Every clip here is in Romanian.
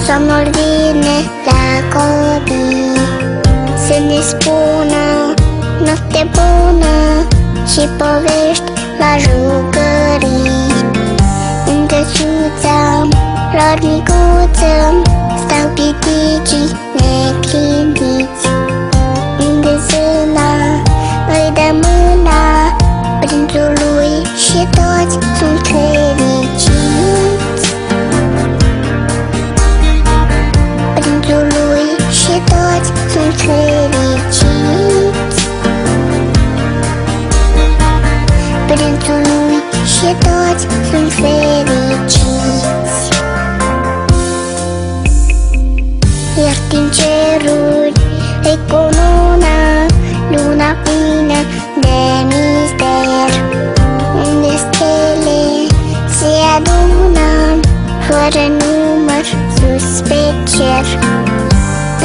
Somnul vine la copii să ne spună noapte bună și povești la jucării. În căsuța lor micuță stau piticii neclintiți, unde zâna îi dă mâna prințului și toți sunt fericiți. Prințului și toți sunt fericiți. Prințului și toți sunt fericiți. Iar din ceruri îi cunună luna plină de mister, unde stele se adună fără număr sus pe cer.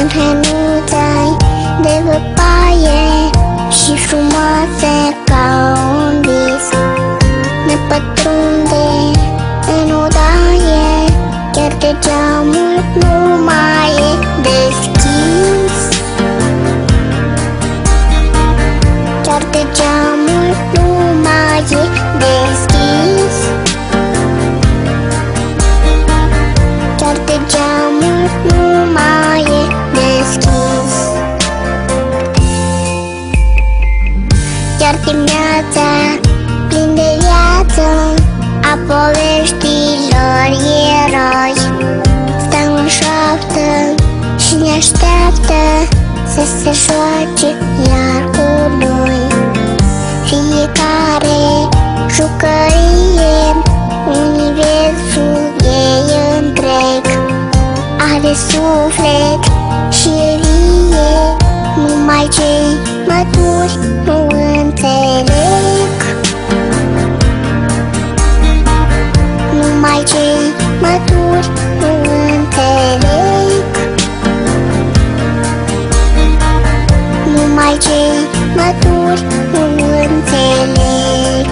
În hănuța-i de văpaie și frumoasă ca un vis, ne pătrunde în odaie, chiar de geamul nu mai e deschis. Chiar de geamul nu mai e deschis. Chiar de geamul nu mai e deschis. Iar dimineața, plin de viață a poveștilor eroi, stau în șoaptă și ne așteaptă să se joace iar cu noi. Fiecare jucărie, universul ei întreg, are suflet și vie, numai cei maturi nu înțeleg. Numai cei maturi nu înțeleg. Numai cei maturi nu înțeleg.